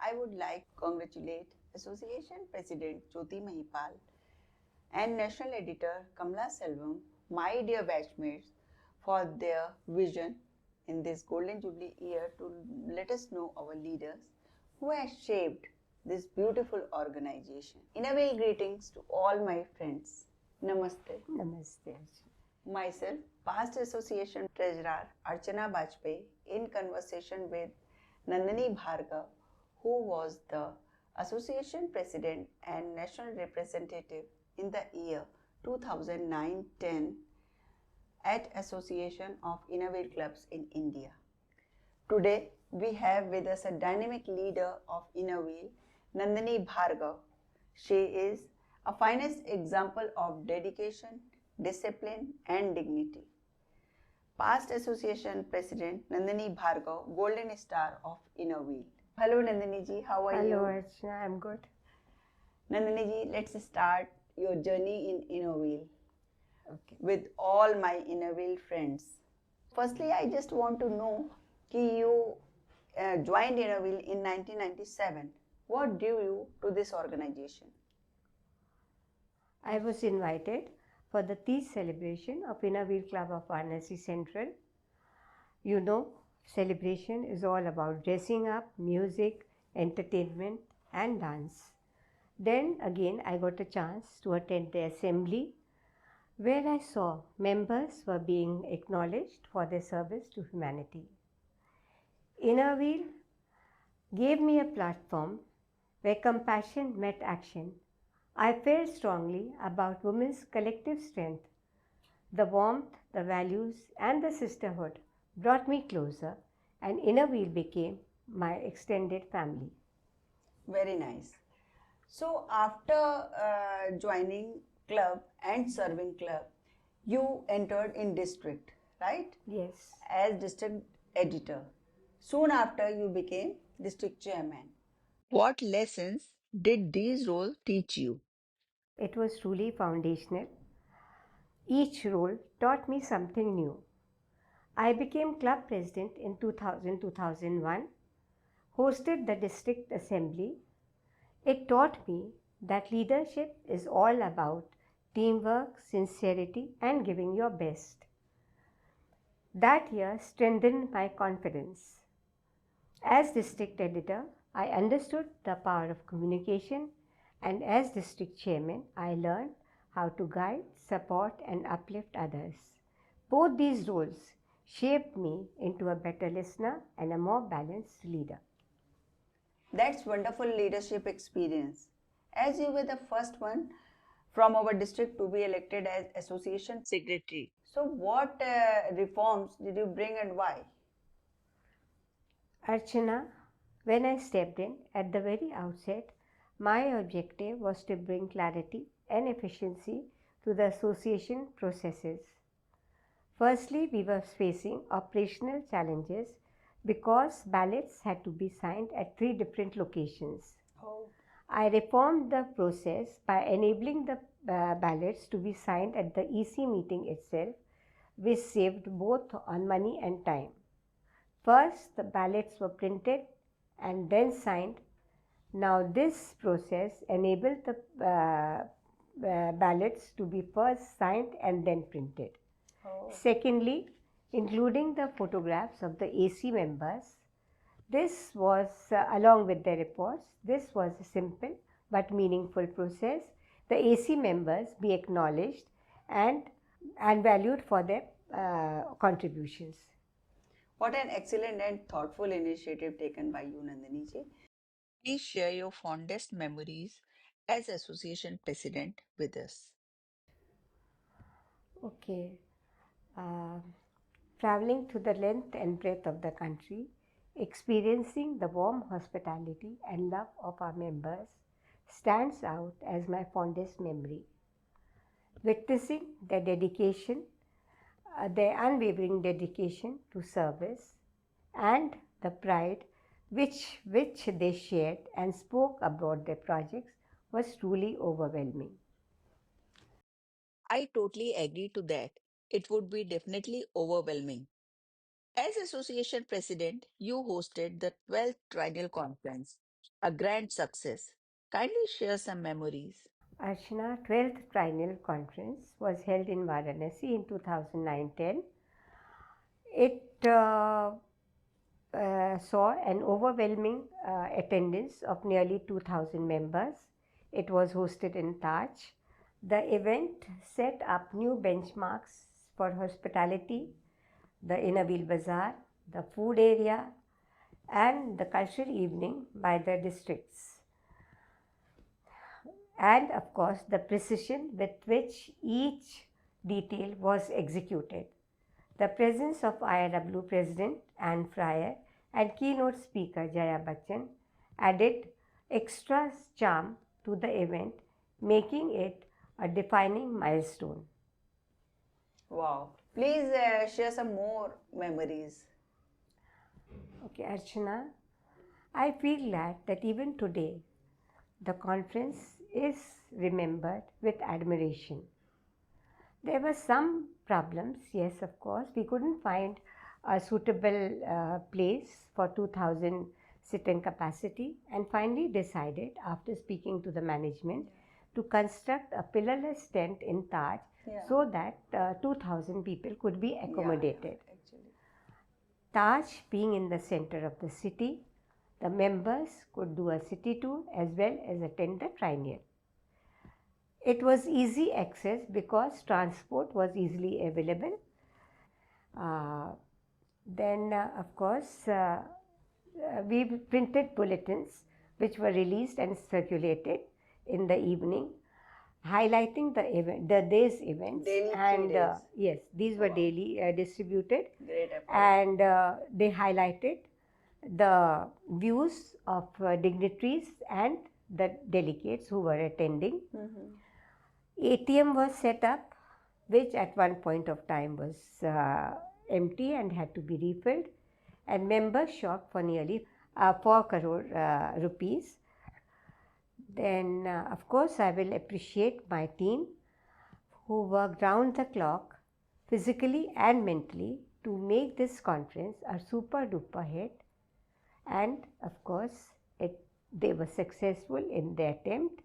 I would like to congratulate Association President Jyoti Mahipal and National Editor Kamla Selvam, my dear batchmates, for their vision in this Golden Jubilee year to let us know our leaders who have shaped this beautiful organization. In a way, greetings to all my friends. Namaste. Namaste. Myself, past Association Treasurer Archana Bajpai, in conversation with Nandini Bhargava, who was the Association President and National Representative in the year 2009-10 at Association of Innovate Clubs in India. Today, we have with us a dynamic leader of Innovate, Nandini Bhargava. She is a finest example of dedication, discipline and dignity. Past Association President Nandini Bhargava, Golden Star of Innovate. Hello Nandini ji, how are you? Hello Archana, I'm good. Nandini ji, let's start your journey in Innovate with all my Innovate friends. Firstly, I just want to know that you joined Innovate in 1997. What drew you to this organization? I was invited for the Teej celebration of Innovate Club of Varanasi Central. You know, celebration is all about dressing up, music, entertainment and dance. Then again I got a chance to attend the assembly where I saw members were being acknowledged for their service to humanity. Innovate gave me a platform where compassion met action. I felt strongly about women's collective strength. The warmth, the values and the sisterhood brought me closer, and Innovate became my extended family. Very nice. So after joining club and serving club, you entered in district, right? Yes. As district editor. Soon after you became district chairman. What lessons did these roles teach you? It was truly foundational. Each role taught me something new. I became club president in 2000-2001, hosted the district assembly. It taught me that leadership is all about teamwork, sincerity and giving your best. That year strengthened my confidence. As district editor, I understood the power of communication, and as district chairman, I learned how to guide, support and uplift others. Both these roles shaped me into a better listener and a more balanced leader. That's wonderful leadership experience. As you were the first one from our district to be elected as association secretary. So what reforms did you bring and why? Archana, when I stepped in at the very outset, my objective was to bring clarity and efficiency to the association processes. Firstly, we were facing operational challenges because ballots had to be signed at 3 different locations. I reformed the process by enabling the ballots to be signed at the EC meeting itself, which saved both on money and time. First, the ballots were printed and then signed. Now, this process enabled the ballots to be first signed and then printed. Secondly, including the photographs of the AC members. This was, along with their reports, this was a simple but meaningful process. The AC members be acknowledged and valued for their contributions. What an excellent and thoughtful initiative taken by you, Nandini ji. Please share your fondest memories as association president with us. Okay. Traveling to the length and breadth of the country, experiencing the warm hospitality and love of our members stands out as my fondest memory. Witnessing their dedication, their unwavering dedication to service, and the pride which they shared and spoke about their projects was truly overwhelming. I totally agree to that. It would be definitely overwhelming. As association president, you hosted the 12th Triennial Conference. A grand success. Kindly share some memories. Archana 12th Triennial Conference was held in Varanasi in 2009-10. It saw an overwhelming attendance of nearly 2,000 members. It was hosted in Taj. The event set up new benchmarks for hospitality, the inner wheel bazaar, the food area, and the cultural evening by the districts. And of course, the precision with which each detail was executed. The presence of IIW President Anne Fryer and keynote speaker Jaya Bachchan added extra charm to the event, making it a defining milestone. Wow. Please share some more memories. Okay, Archana, I feel glad that even today the conference is remembered with admiration. There were some problems, yes, of course. We couldn't find a suitable place for 2,000 sit-in capacity, and finally decided, after speaking to the management, to construct a pillarless tent in Taj so that 2,000 people could be accommodated. Taj being in the center of the city, the members could do a city tour as well as attend the Triennial. It was easy access because transport was easily available. Of course, we printed bulletins which were released and circulated in the evening, highlighting the event, the day's events. Daily and days. Yes, these were daily distributed. Great effort. And they highlighted the views of dignitaries and the delegates who were attending. ATM was set up, which at one point of time was empty and had to be refilled, and members shopped for nearly 4 crore rupees. Then, of course, I will appreciate my team who worked round the clock, physically and mentally, to make this conference a super duper hit. And of course, they were successful in their attempt.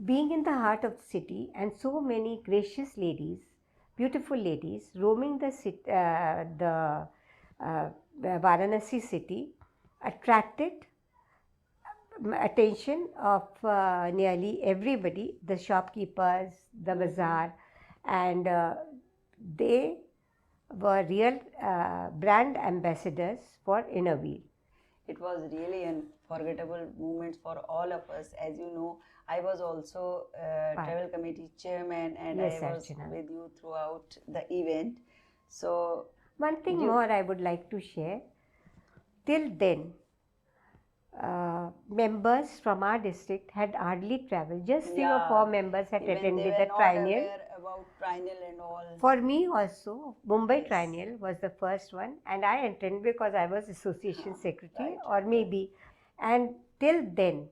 Being in the heart of the city and so many gracious ladies, beautiful ladies roaming the Varanasi city attracted attention of nearly everybody, the shopkeepers, the bazaar, and they were real brand ambassadors for Inner Wheel. It was really unforgettable moments for all of us. As you know, I was also travel committee chairman, and yes, I was Archana. with you throughout the event. So one thing more I would like to share. Till then, members from our district had hardly travelled. Just 3 or 4 members had attended the Triennial. About Triennial and all. For me also, Mumbai Triennial was the first one, and I attended because I was association secretary, or maybe. And till then,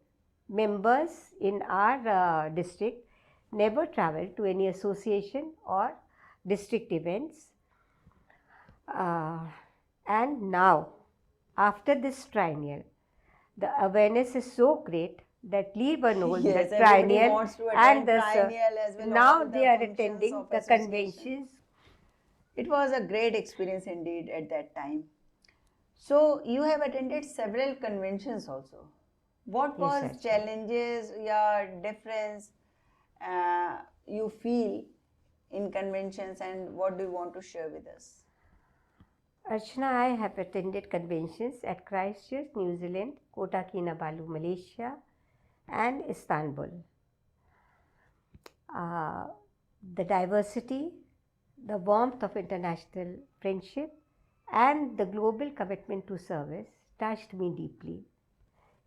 members in our district never travelled to any association or district events. And now, after this Triennial, the awareness is so great that leave alone the Triennial and the now they are attending the conventions. It was a great experience indeed at that time. So you have attended several conventions also. What was challenges, your difference you feel in conventions, and what do you want to share with us? Archana, I have attended conventions at Christchurch, New Zealand, Kota Kinabalu, Malaysia, and Istanbul. The diversity, the warmth of international friendship, and the global commitment to service touched me deeply.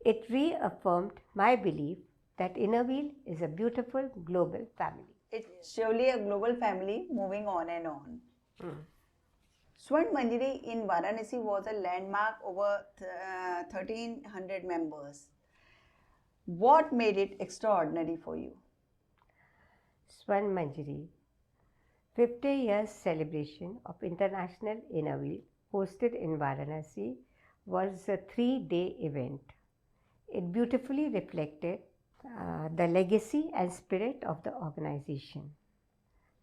It reaffirmed my belief that Inner Wheel is a beautiful global family. It's surely a global family moving on and on. Swan Manjari in Varanasi was a landmark over 1,300 members. What made it extraordinary for you? Swan Manjari, 50 years celebration of International Inner Wheel hosted in Varanasi was a 3-day event. It beautifully reflected the legacy and spirit of the organization.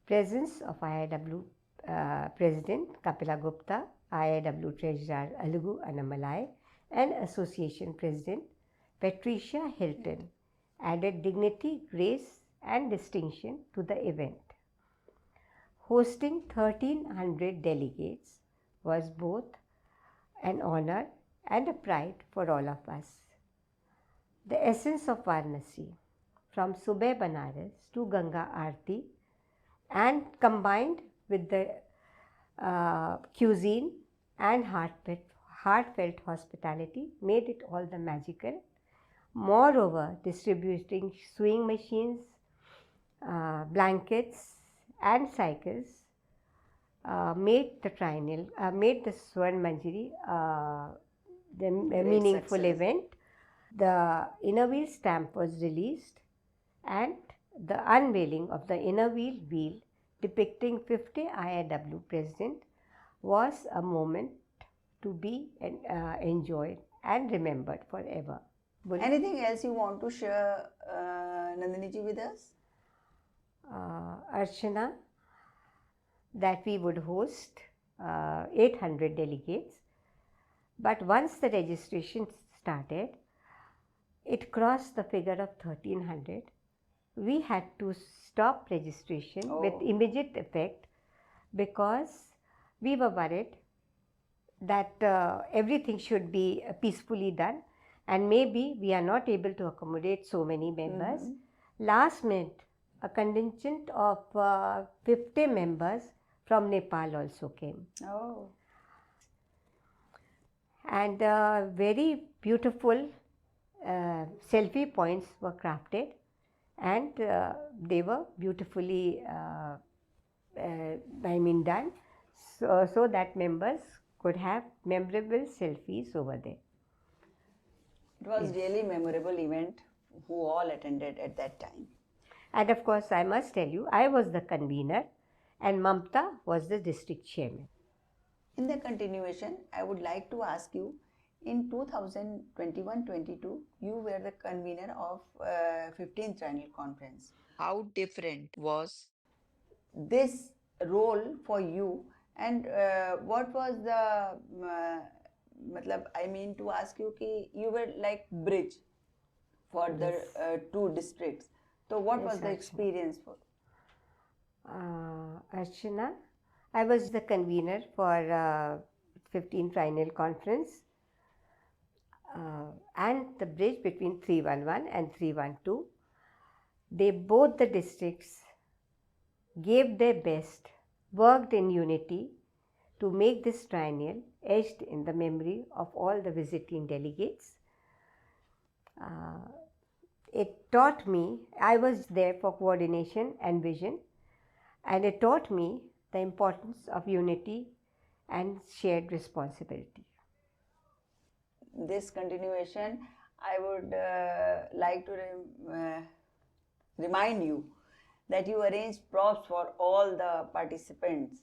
Presence of IIW President Kapila Gupta, IIW Treasurer Alugu Anamalai, and Association President Patricia Hilton added dignity, grace, and distinction to the event. Hosting 1,300 delegates was both an honor and a pride for all of us. The essence of Varanasi, from Subeh Banaras to Ganga Aarti, and combined with the cuisine and heartfelt hospitality, made it all the magical. Moreover, distributing sewing machines, blankets, and cycles made the Swarn Manjari the meaningful success. event. The inner wheel stamp was released, and the unveiling of the inner wheel depicting 50 IIW President was a moment to be enjoyed and remembered forever. Anything else you want to share, Nandini ji, with us? Archana, that we would host 800 delegates, but once the registration started, it crossed the figure of 1,300. We had to stop registration with immediate effect because we were worried that everything should be peacefully done, and maybe we are not able to accommodate so many members. Last minute, a contingent of 50 members from Nepal also came. And very beautiful selfie points were crafted, and they were beautifully done so that members could have memorable selfies over there. It was really memorable event who all attended at that time. And of course, I must tell you, I was the convener and Mamta was the district chairman. In the continuation, I would like to ask you, in 2021-22, you were the convener of 15th Triennial Conference. How different was this role for you, and what was the I mean to ask you ki you were like bridge for the two districts. So what was the experience for? Archana, I was the convener for 15th Triennial Conference and the bridge between 311 and 312. Both the districts gave their best, worked in unity to make this triennial etched in the memory of all the visiting delegates. It taught me, I was there for coordination and vision, and it taught me the importance of unity and shared responsibility. This continuation, I would like to remind you that you arranged props for all the participants.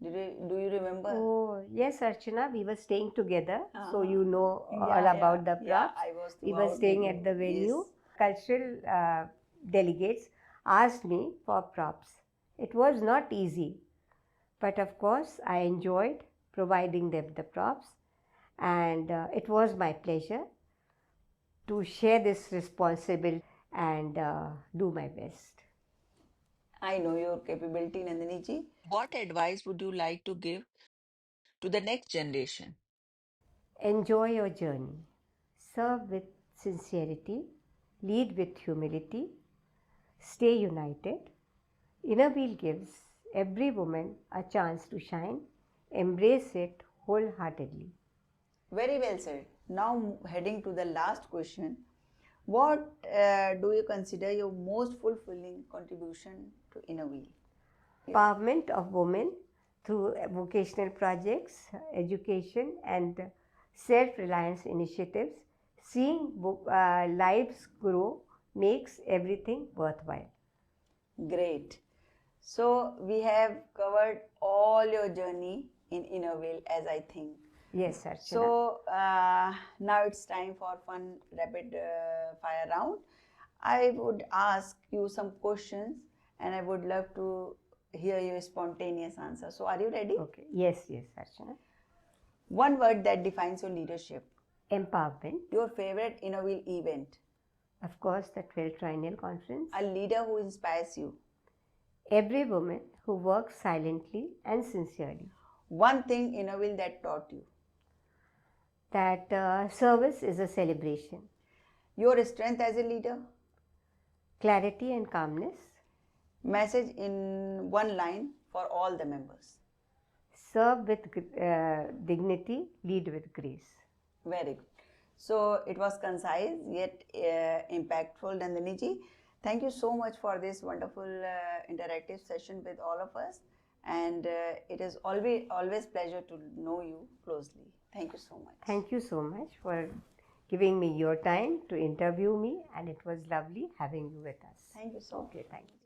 Do you remember? Oh, yes, Archana, we were staying together, so you know all about the props. Yeah, I was we were staying at the venue. Yes. Cultural delegates asked me for props. It was not easy, but of course I enjoyed providing them the props, and it was my pleasure to share this responsibility and do my best. I know your capability, Nandini ji. What advice would you like to give to the next generation? Enjoy your journey. Serve with sincerity. Lead with humility. Stay united. Inner Wheel gives every woman a chance to shine. Embrace it wholeheartedly. Very well said. Now heading to the last question. What do you consider your most fulfilling contribution to Inner Wheel? Empowerment of women through vocational projects, education and self-reliance initiatives. Seeing lives grow makes everything worthwhile. Great. So we have covered all your journey in Inner Wheel, as I think. Yes, Archana. So now it's time for fun rapid fire round. I would ask you some questions and I would love to hear your spontaneous answer. So are you ready? Okay. Yes, Archana. One word that defines your leadership. Empowerment. Your favorite Innoville event. Of course, the 12th Triennial Conference. A leader who inspires you. Every woman who works silently and sincerely. One thing Innoville that taught you. That service is a celebration. Your strength as a leader. Clarity and calmness. Message in one line for all the members. Serve with dignity, lead with grace. Very good. So it was concise yet impactful, Nandini ji. Thank you so much for this wonderful interactive session with all of us. And it is always pleasure to know you closely. Thank you so much. Thank you so much for giving me your time to interview me, and it was lovely having you with us. Thank you so much. Okay, thank you.